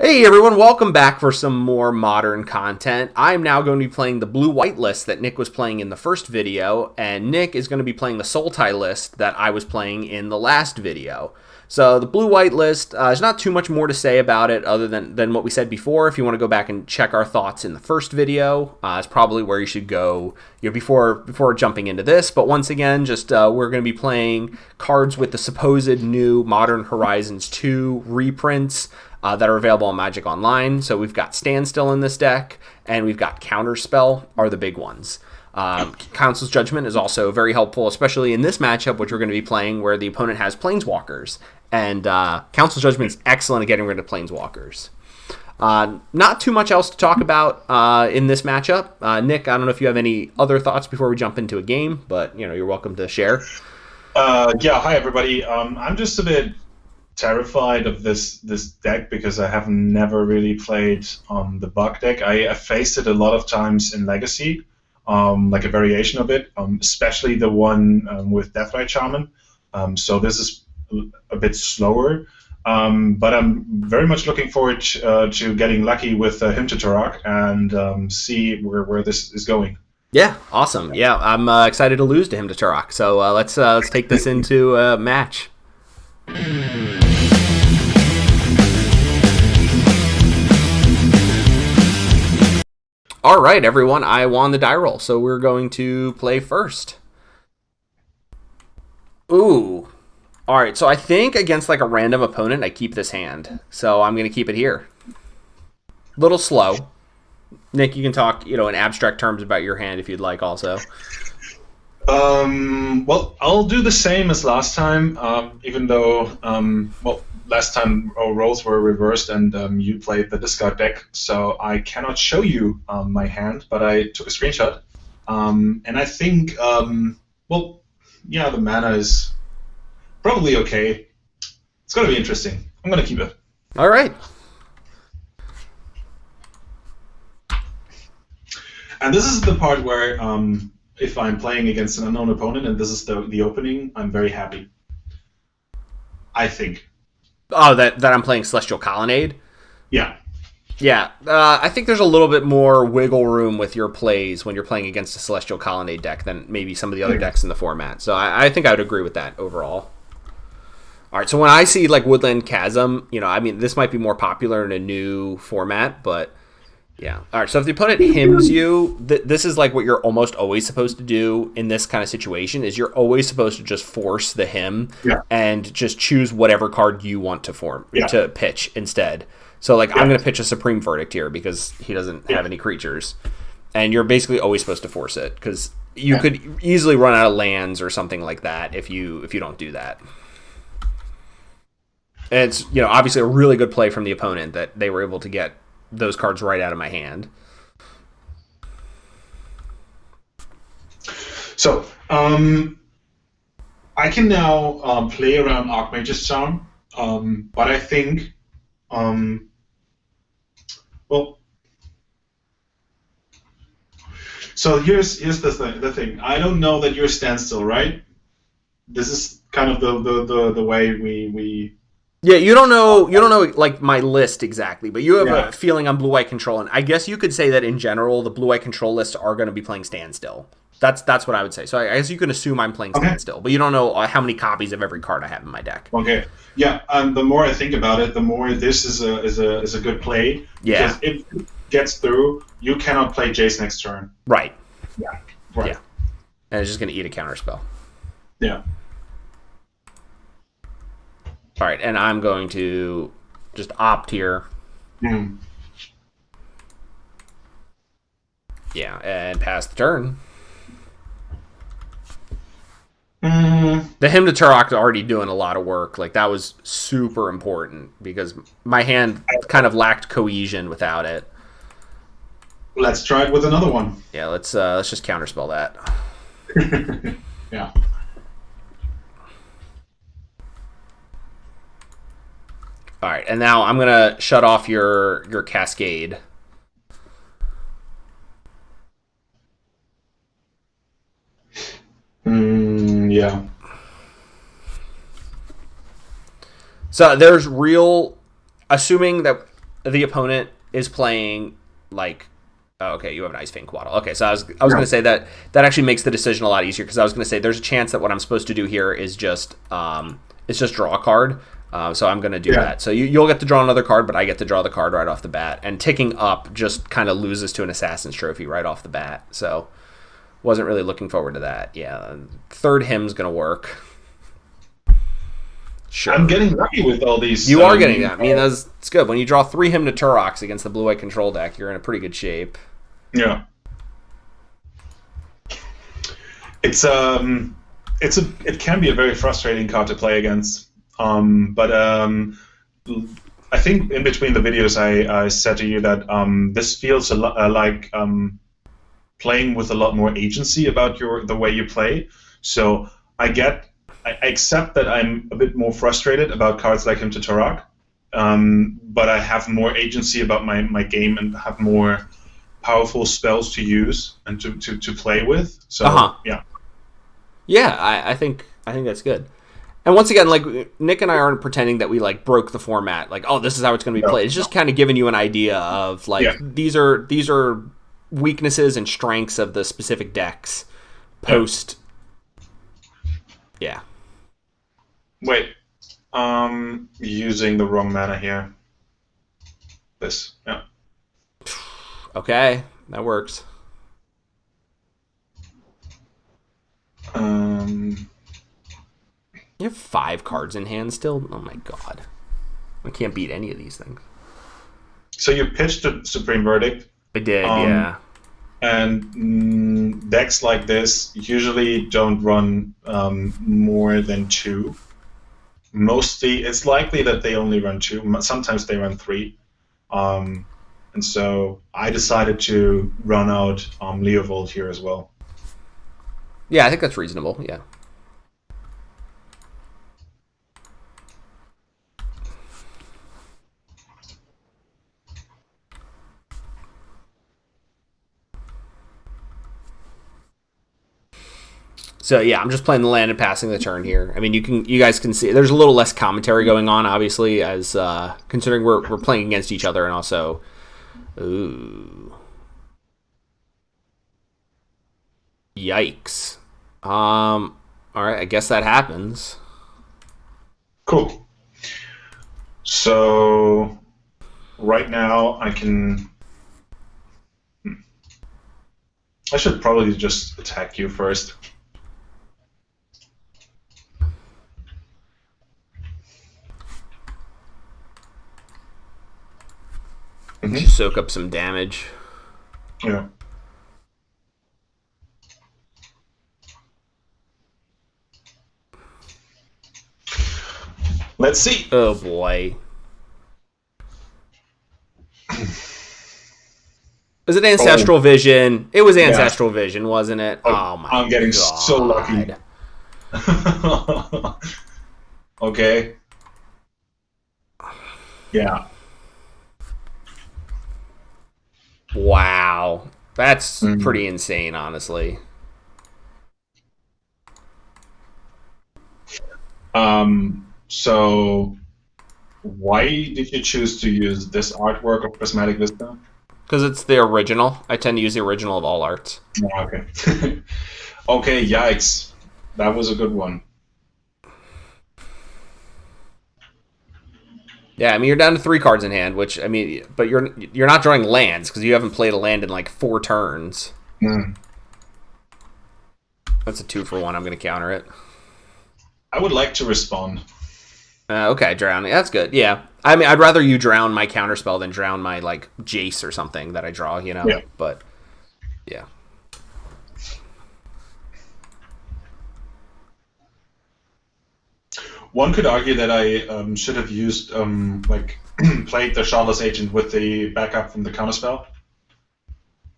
Hey everyone, welcome back for some more modern content. I'm now going to be playing the blue-white list that Nick was playing in the first video, and Nick is going to be playing the Sultai list that I was playing in the last video. So the blue-white list, there's not too much more to say about it other than what we said before. If you want to go back and check our thoughts in the first video, it's probably where you should go before jumping into this. But once again, we're going to be playing cards with the supposed new Modern Horizons 2 reprints that are available on Magic Online. So we've got Standstill in this deck, and we've got Counterspell are the big ones. Council's Judgment is also very helpful, especially in this matchup, which we're going to be playing, where the opponent has Planeswalkers. And Council's Judgment is excellent at getting rid of Planeswalkers. Not too much else to talk about in this matchup. Nick, I don't know if you have any other thoughts before we jump into a game, but you're welcome to share. Hi everybody. I'm just a bit terrified of this deck because I have never really played the bug deck. I faced it a lot of times in Legacy, like a variation of it, especially the one with Deathrite Shaman. So this is a bit slower, but I'm very much looking forward to getting lucky with Him to Turok and see where this is going. Yeah, awesome. Yeah, I'm excited to lose to Him to Turok. So let's take this into a match. All right, everyone, I won the die roll, so we're going to play first. Ooh. All right, so I think against like a random opponent, I keep this hand. So I'm going to keep it here. Little slow. Nick, you can talk, in abstract terms about your hand if you'd like also. Well, I'll do the same as last time, even though, last time our roles were reversed and you played the discard deck, so I cannot show you my hand, but I took a screenshot. And I think, the mana is probably okay. It's going to be interesting. I'm going to keep it. All right. And this is the part where if I'm playing against an unknown opponent and this is the opening, I'm very happy. I think. Oh, that I'm playing Celestial Colonnade? Yeah. Yeah, I think there's a little bit more wiggle room with your plays when you're playing against a Celestial Colonnade deck than maybe some of the other decks in the format. So I think I would agree with that overall. All right, so when I see like Woodland Chasm, this might be more popular in a new format, but yeah. All right, so if the opponent hymns you, this is like what you're almost always supposed to do in this kind of situation, is you're always supposed to just force the hymn and just choose whatever card you want to to pitch instead. So like I'm going to pitch a Supreme Verdict here because he doesn't have any creatures. And you're basically always supposed to force it because you could easily run out of lands or something like that if you don't do that. And it's obviously a really good play from the opponent that they were able to get those cards right out of my hand. So, I can now play around Archmage's Charm, but I think, so here's the thing. I don't know that you're Standstill, right? This is kind of the way we. Yeah, you don't know like my list exactly, but you have a feeling on blue-white control, and I guess you could say that in general the blue-white control lists are going to be playing Standstill. That's what I would say. So I guess you can assume I'm playing Standstill, but you don't know how many copies of every card I have in my deck. Okay. Yeah, and the more I think about it, the more this is a good play. Yeah. Because if it gets through, you cannot play Jace next turn. Right. Yeah. Right. Yeah. And it's just going to eat a counterspell. Yeah. All right, and I'm going to just opt here. Yeah, and pass the turn. The Hymn to Turok is already doing a lot of work. Like, that was super important because my hand kind of lacked cohesion without it. Let's try it with another one. Yeah, let's just counterspell that. Yeah. All right, and now I'm going to shut off your Cascade. Yeah. So there's real, assuming that the opponent is playing like, oh, okay, you have an Icefang Quaddle. Okay, so I was going to say that actually makes the decision a lot easier, because I was going to say there's a chance that what I'm supposed to do here is just draw a card. So I'm going to do that. So you'll get to draw another card, but I get to draw the card right off the bat. And ticking up just kind of loses to an Assassin's Trophy right off the bat. So wasn't really looking forward to that. Yeah, third hymn's going to work. Sure. I'm getting lucky with all these. You are getting that. I mean, it's good. When you draw 3 Hymn to Turoks against the blue-white control deck, you're in a pretty good shape. Yeah. It can be a very frustrating card to play against. But I think in between the videos I said to you that this feels a lot like playing with a lot more agency about the way you play. So I accept that I'm a bit more frustrated about cards like Hymn to Turok, but I have more agency about my game and have more powerful spells to use and to play with. So yeah, I think that's good. And once again, like, Nick and I aren't pretending that we like broke the format, like, oh, this is how it's going to be played. It's just kind of giving you an idea of like these are weaknesses and strengths of the specific decks post. Yeah. Wait, using the wrong mana here. This, yeah. Okay, that works. You have 5 cards in hand still? Oh my god. I can't beat any of these things. So you pitched the Supreme Verdict. I did, yeah. And decks like this usually don't run more than 2. Mostly, it's likely that they only run 2. Sometimes they run 3. And so I decided to run out Leovold here as well. Yeah, I think that's reasonable, yeah. So yeah, I'm just playing the land and passing the turn here. I mean, you guys can see there's a little less commentary going on, obviously, as considering we're playing against each other, and also, ooh, yikes. All right, I guess that happens. Cool. So right now I should probably just attack you first. Just soak up some damage. Yeah. Let's see. Oh boy. Was it Ancestral Vision? It was Ancestral Vision, wasn't it? Oh my god. I'm getting so lucky. Okay. Yeah. Wow. That's pretty insane, honestly. So why did you choose to use this artwork of Prismatic Vista? Because it's the original. I tend to use the original of all arts. Oh, okay. Okay, yikes. That was a good one. Yeah, I mean, you're down to 3 cards in hand, which, I mean, but you're not drawing lands, because you haven't played a land in like 4 turns. That's a 2-for-1. I'm going to counter it. I would like to respond. Okay, drowning. That's good. Yeah. I mean, I'd rather you drown my counterspell than drown my, like, Jace or something that I draw, you know? Yeah. But, yeah. One could argue that I should have used, played the Shardless Agent with the backup from the counterspell.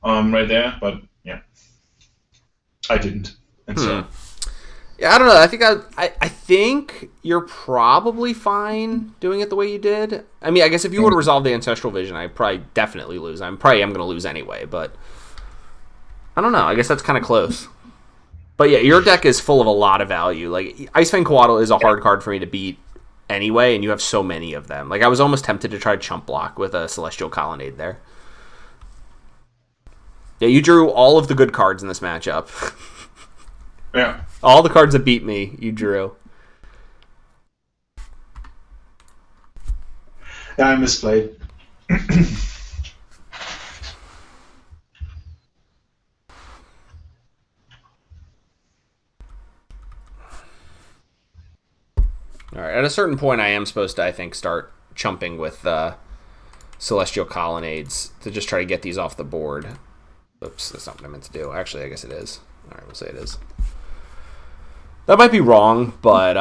Right there, but, yeah. I didn't. And so... Yeah, I don't know. I think you're probably fine doing it the way you did. I mean, I guess if you would have resolved the Ancestral Vision, I'd probably definitely lose. I probably am going to lose anyway, but I don't know. I guess that's kind of close. But yeah, your deck is full of a lot of value. Like, Icefang Coatl is a hard card for me to beat anyway, and you have so many of them. Like, I was almost tempted to try chump block with a Celestial Colonnade there. Yeah, you drew all of the good cards in this matchup. Yeah. All the cards that beat me, you drew. Yeah, I misplayed. All right, at a certain point, I am supposed to, I think, start chumping with Celestial Colonnades to just try to get these off the board. Oops, that's not what I meant to do. Actually, I guess it is. All right, we'll say it is. That might be wrong, but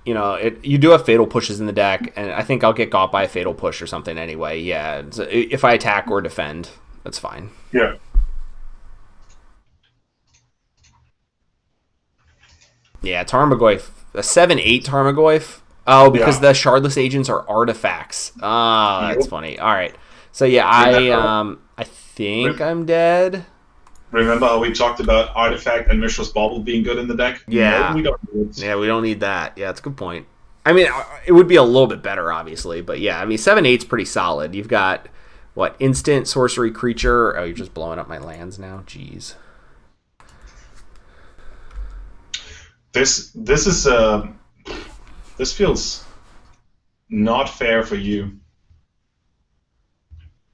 you know, you do have Fatal Pushes in the deck, and I think I'll get got by a Fatal Push or something anyway. Yeah, if I attack or defend, that's fine. Yeah. Yeah, Tarmogoyf. A 7/8 Tarmogoyf. Oh, because the Shardless agents are artifacts. Ah, that's funny. All right. So yeah, I think I'm dead. Remember how we talked about Artifact and Mishra's Bauble being good in the deck? Yeah. No, we don't need it. Yeah, we don't need that. Yeah, that's a good point. I mean, it would be a little bit better, obviously, but yeah, I mean, 7/8's pretty solid. You've got what, instant sorcery creature? Oh, you're just blowing up my lands now. Jeez. This feels not fair for you.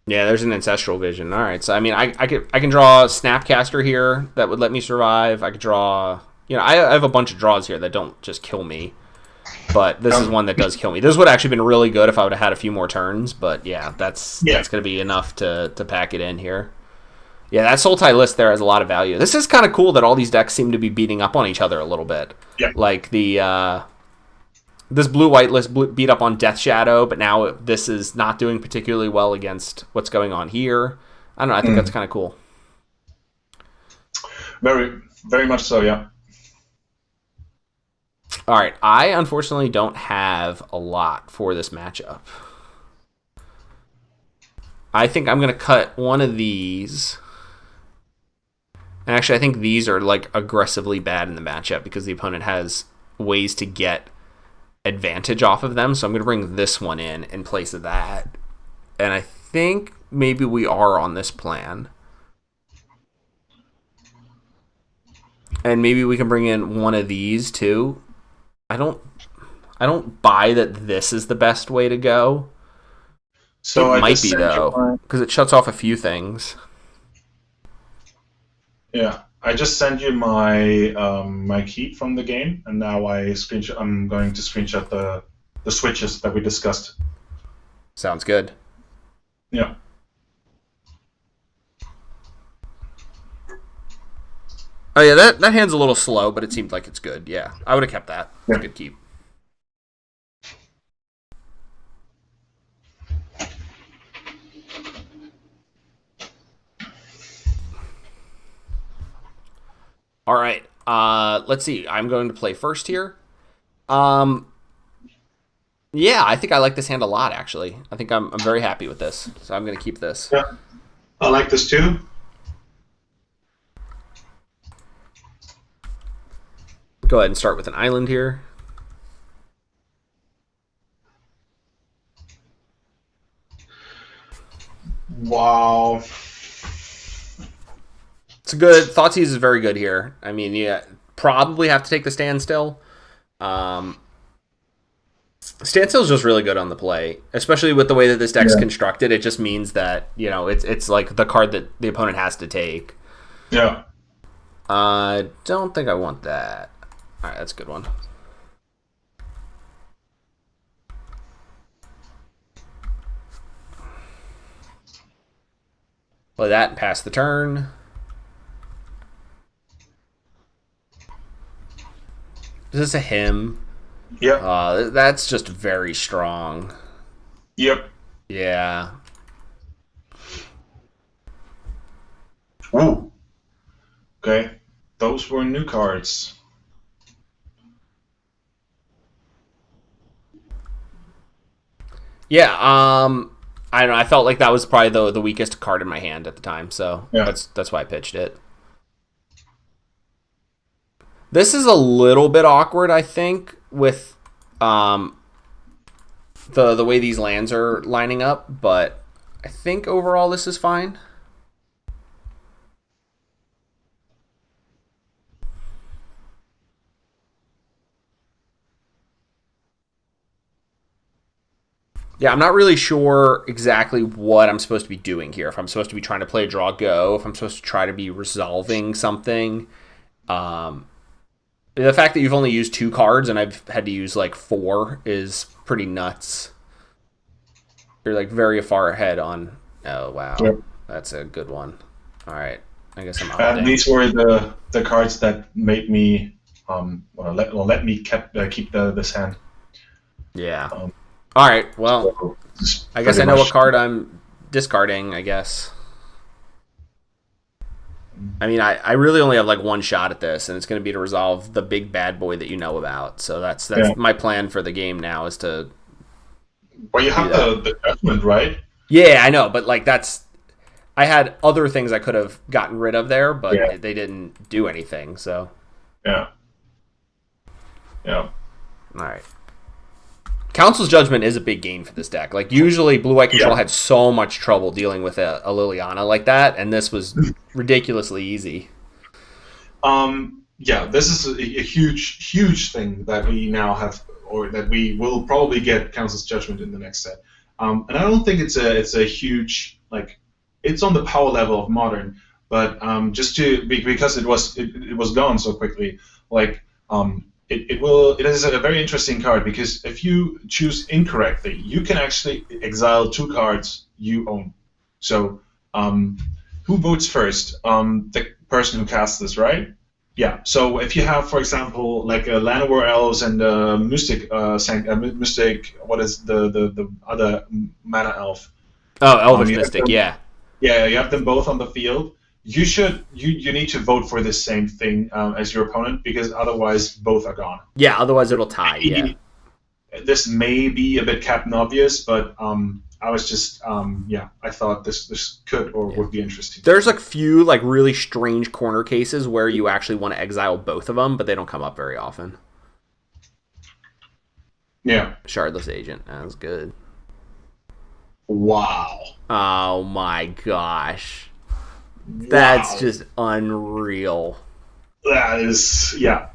Yeah, there's an Ancestral Vision. All right, so I mean, I can draw a Snapcaster here that would let me survive. I could draw, you know, I have a bunch of draws here that don't just kill me, but this is one that does kill me. This would have actually been really good if I would have had a few more turns, but yeah, that's going to be enough to pack it in here. Yeah, that Sultai list there has a lot of value. This is kind of cool that all these decks seem to be beating up on each other a little bit. Yeah. Like the this blue-white list beat up on Death Shadow, but now this is not doing particularly well against what's going on here. I don't know. I think that's kind of cool. Very, very much so, yeah. All right. I, unfortunately, don't have a lot for this matchup. I think I'm going to cut one of these. And actually, I think these are like aggressively bad in the matchup because the opponent has ways to get advantage off of them. So I'm going to bring this one in place of that. And I think maybe we are on this plan. And maybe we can bring in one of these too. I don't buy that this is the best way to go. So it might be though, because it shuts off a few things. Yeah, I just sent you my my key from the game, and now I'm going to screenshot the switches that we discussed. Sounds good. Yeah. Oh yeah, that hand's a little slow, but it seemed like it's good. Yeah, I would have kept that. It's a good keep. All right. Let's see. I'm going to play first here. Yeah, I think I like this hand a lot, actually. I think I'm very happy with this, so I'm going to keep this. Yeah, I like this too. Go ahead and start with an island here. Wow. It's a good. Thoughtseize is very good here. I mean, yeah, probably have to take the Standstill. Standstill is just really good on the play, especially with the way that this deck's constructed. It just means that, you know, it's like the card that the opponent has to take. Yeah. I don't think I want that. All right, that's a good one. Play that and pass the turn. Is this a hymn? Yep. That's just very strong. Yep. Yeah. Ooh. Okay. Those were new cards. Yeah, I don't know. I felt like that was probably the weakest card in my hand at the time, so that's why I pitched it. This is a little bit awkward, I think, with the way these lands are lining up, but I think overall this is fine. Yeah, I'm not really sure exactly what I'm supposed to be doing here. If I'm supposed to be trying to play a draw go, if I'm supposed to try to be resolving something. Um, the fact that you've only used 2 cards and I've had to use like 4 is pretty nuts. You're like very far ahead on. Oh wow, Yep. That's a good one. All right, I guess I'm And these were the cards that made me let me keep this hand. Yeah. All right. Well, So I guess I know what card I'm discarding. I guess. I mean, I really only have like 1 shot at this, and it's going to be to resolve the big bad boy that you know about. So that's my plan for the game now is to. Well, you have the judgment, right? Yeah, I know, but like I had other things I could have gotten rid of there, but they didn't do anything. So. Yeah. Yeah. All right. Council's Judgment is a big gain for this deck. Like, usually Blue-White Control had so much trouble dealing with a Liliana like that, and this was ridiculously easy. Yeah, this is a huge thing that we now have, or that we will probably get Council's Judgment in the next set. And I don't think it's a huge, like, it's on the power level of Modern, but because it was gone so quickly, like, it is a very interesting card, because if you choose incorrectly, you can actually exile 2 cards you own. So, who votes first? The person who casts this, right? Yeah. So if you have, for example, like a Llanowar Elves and a Mystic, what is the other mana elf? Oh, Elvish Mystic, yeah. Yeah, you have them both on the field. You need to vote for the same thing as your opponent, because otherwise both are gone. Yeah, otherwise it'll tie. Yeah. This may be a bit Captain Obvious, but I was just I thought this could or would be interesting. There's a few like really strange corner cases where you actually want to exile both of them, but they don't come up very often. Yeah. Shardless Agent, that was good. Wow. Oh my gosh. That's just unreal. That is, yeah.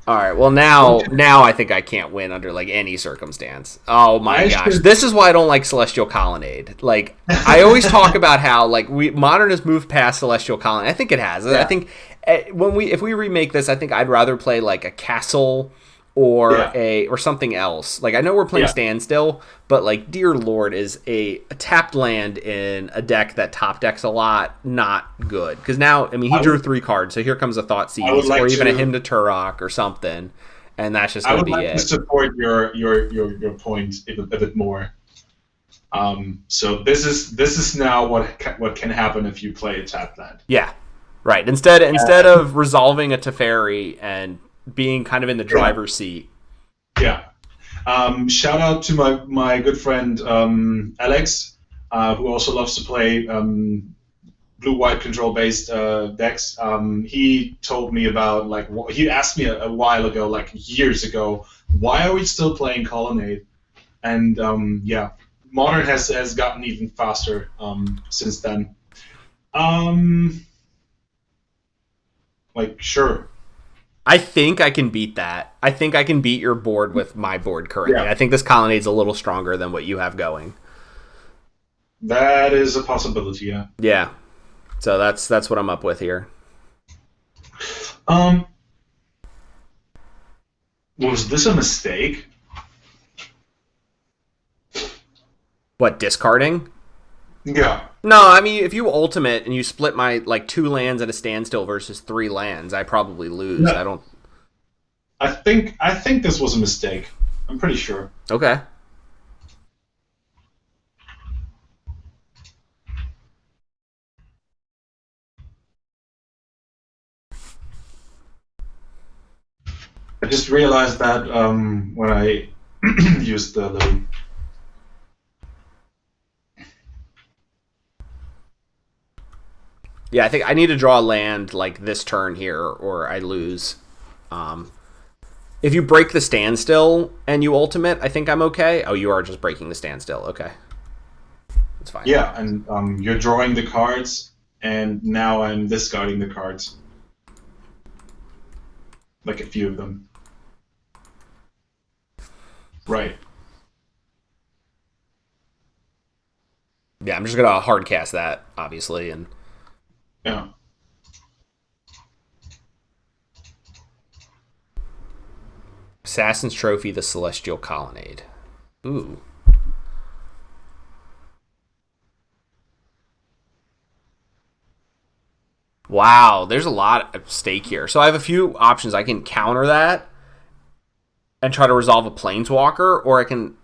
All right, well now I think I can't win under like any circumstance. Oh my gosh. This is why I don't like Celestial Colonnade. Like, I always talk about how like Modern has moved past Celestial Colonnade. I think it has. Yeah. I think if we remake this, I think I'd rather play like a castle or something else. Like, I know we're playing Standstill, but like, dear lord, is a tapped land in a deck that top decks a lot not good? Because now, I mean, he drew 3 cards, so here comes a Thought Seize, or even a Hymn to Turok or something, and that's just going to be it. I would like to support your point a bit more. So this is now what can happen if you play a tapped land. Yeah, right. Instead of resolving a Teferi and being kind of in the driver's seat. Yeah. Shout out to my good friend Alex, who also loves to play blue-white control-based decks. He told me about, he asked me a while ago, like years ago, why are we still playing Colonnade? And Modern has gotten even faster since then. Sure. I think I can beat that. I think I can beat your board with my board currently. Yeah. I think this Colonnade's a little stronger than what you have going. That is a possibility, yeah. Yeah. So that's what I'm up with here. Was this a mistake? What, discarding? Yeah. No, I mean, if you ultimate and you split my 2 lands at a standstill versus 3 lands, I probably lose. No. I think this was a mistake. I'm pretty sure. Okay. I just realized that when I used the little. Yeah, I think I need to draw a land like this turn here, or I lose. If you break the standstill and you ultimate, I think I'm okay. Oh, you are just breaking the standstill. Okay. That's fine. Yeah, and you're drawing the cards, and now I'm discarding the cards. Like a few of them. Right. Yeah, I'm just going to hard cast that, obviously. And yeah. Assassin's Trophy, the Celestial Colonnade. Ooh. Wow, there's a lot at stake here. So I have a few options. I can counter that and try to resolve a Planeswalker, or I can...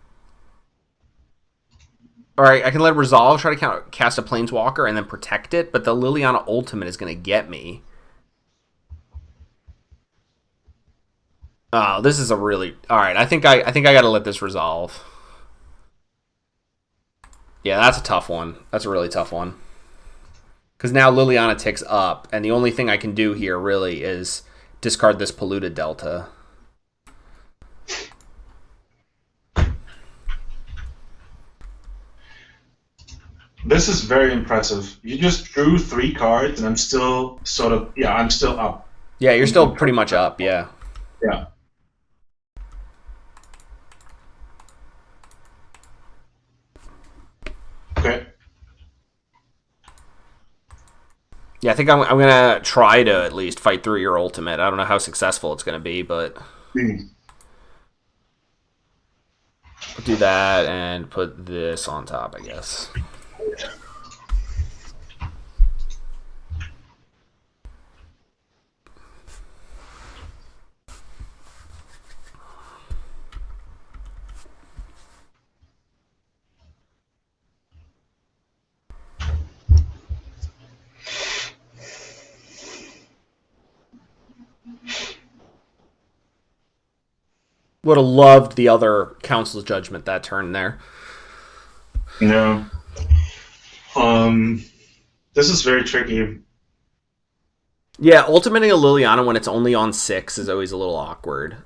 Alright, I can let it resolve, try to cast a Planeswalker, and then protect it, but the Liliana Ultimate is going to get me. Oh, this is a really... Alright, I think I got to let this resolve. Yeah, that's a tough one. That's a really tough one. Because now Liliana ticks up, and the only thing I can do here, really, is discard this Polluted Delta. This is very impressive. You just drew 3 cards, and I'm still sort of... Yeah, I'm still up. Yeah, you're still pretty much up, yeah. Yeah. Okay. Yeah, I think I'm going to try to at least fight through your ultimate. I don't know how successful it's going to be, but... I'll do that and put this on top, I guess. Would have loved the other Council's Judgment that turn there. No. This is very tricky. Yeah, ultimating a Liliana when it's only on 6 is always a little awkward.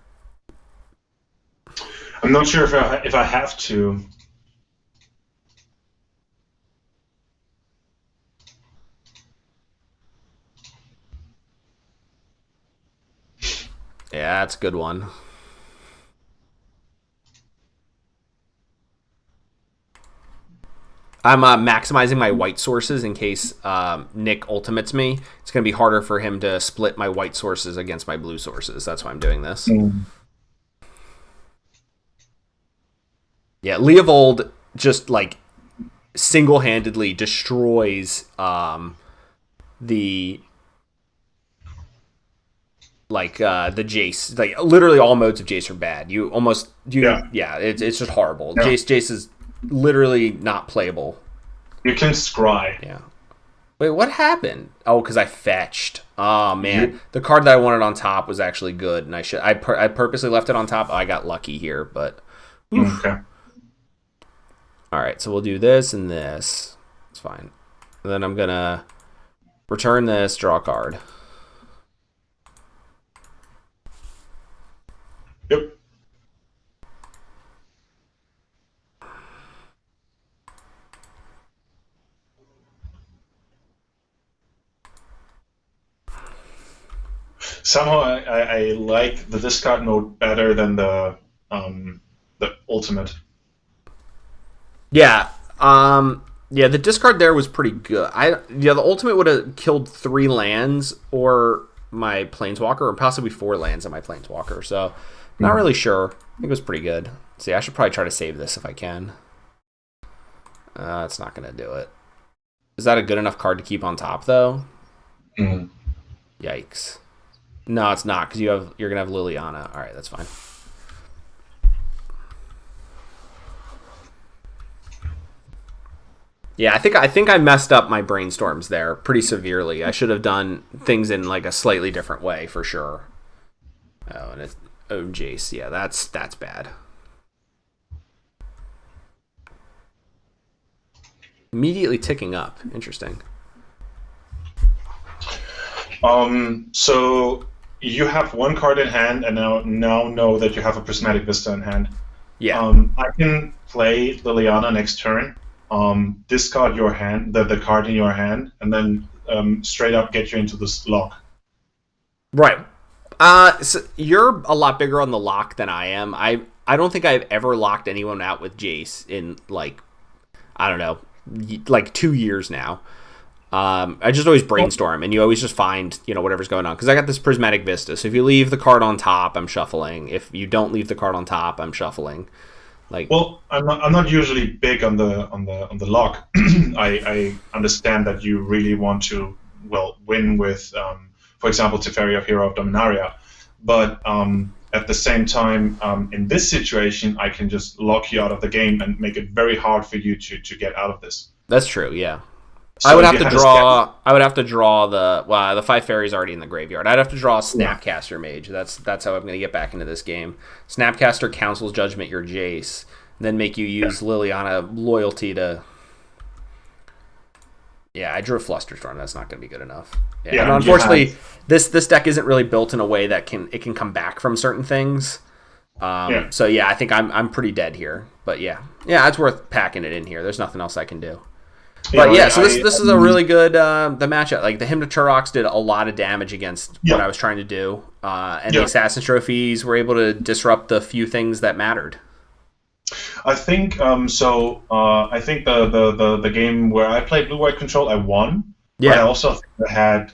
I'm not sure if I have to. Yeah, that's a good one. I'm maximizing my white sources in case Nik ultimates me. It's going to be harder for him to split my white sources against my blue sources. That's why I'm doing this. Yeah, Leovold just, like, single-handedly destroys the Jace. Like, literally all modes of Jace are bad. Yeah, it's just horrible. Yeah. Jace is literally not playable. You can scry. Yeah. Wait, what happened? Oh, because I fetched. Oh man, the card that I wanted on top was actually good, and I purposely left it on top. I got lucky here, but oof. Okay. All right, so we'll do this and this. It's fine. And then I'm gonna return this, draw a card. Yep. Somehow I like the discard mode better than the ultimate. Yeah. Yeah, the discard there was pretty good. The ultimate would have killed 3 lands or my Planeswalker, or possibly 4 lands on my Planeswalker. So, not really sure. I think it was pretty good. See, I should probably try to save this if I can. It's not going to do it. Is that a good enough card to keep on top, though? Mm. Yikes. No, it's not, because you're going to have Liliana. All right, that's fine. Yeah, I think I messed up my brainstorms there pretty severely. I should have done things in like a slightly different way for sure. Oh, and it's Jace. Yeah, that's bad. Immediately ticking up. Interesting. So you have one card in hand, and now know that you have a Prismatic Vista in hand. Yeah. I can play Liliana next turn, discard your hand, the card in your hand, and then straight up get you into this lock. Right. So you're a lot bigger on the lock than I am. I don't think I've ever locked anyone out with Jace in, like, I don't know, like 2 years now. I just always brainstorm, and you always just find, whatever's going on. Because I got this Prismatic Vista, so if you leave the card on top, I'm shuffling. If you don't leave the card on top, I'm shuffling. Like, well, I'm not usually big on the lock. I understand that you really want to win with, for example, Teferi of Hero of Dominaria, but at the same time, in this situation, I can just lock you out of the game and make it very hard for you to get out of this. That's true, yeah. So I would have to draw the 5 fairies already in the graveyard. I'd have to draw a Snapcaster Mage. That's how I'm going to get back into this game. Snapcaster, Council's Judgment, your Jace, then make you use Liliana Loyalty to. Yeah, I drew Flusterstorm. That's not going to be good enough. Yeah, and unfortunately, this deck isn't really built in a way that it can come back from certain things. So yeah, I think I'm pretty dead here. But yeah, it's worth packing it in here. There's nothing else I can do. But yeah, so this is a really good the matchup. Like the Hymn to Turox did a lot of damage against what I was trying to do, and the Assassin Trophies were able to disrupt the few things that mattered. I think I think the game where I played Blue-White Control, I won. Yeah. But I also had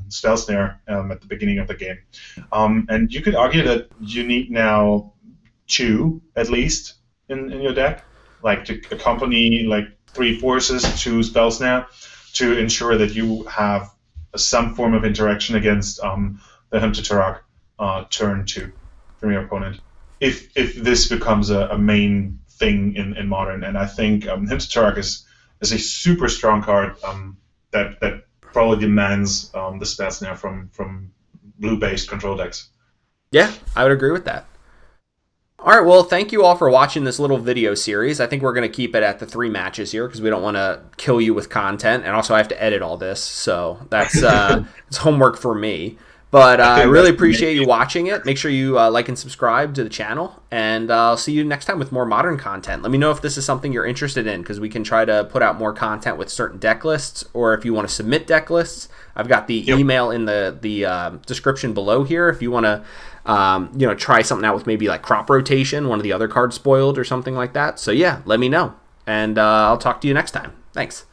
Spell Snare at the beginning of the game, and you could argue that you need now 2 at least in your deck, like to accompany like 3 forces to Spell Snare to ensure that you have some form of interaction against the Hymn to Turok turn 2 from your opponent. If this becomes a main thing in Modern, and I think Hymn to Turok is a super strong card that probably demands the Spell Snare from blue-based control decks. Yeah, I would agree with that. All right, well, thank you all for watching this little video series. I think we're going to keep it at the 3 matches here because we don't want to kill you with content, and also I have to edit all this, so that's it's homework for me. But I really appreciate you watching it. Make sure you like and subscribe to the channel, and I'll see you next time with more Modern content. Let me know if this is something you're interested in, because we can try to put out more content with certain deck lists, or if you want to submit deck lists. I've got the email in the description below here if you want to try something out with maybe like Crop Rotation, one of the other cards spoiled or something like that. So yeah, let me know, and I'll talk to you next time. Thanks.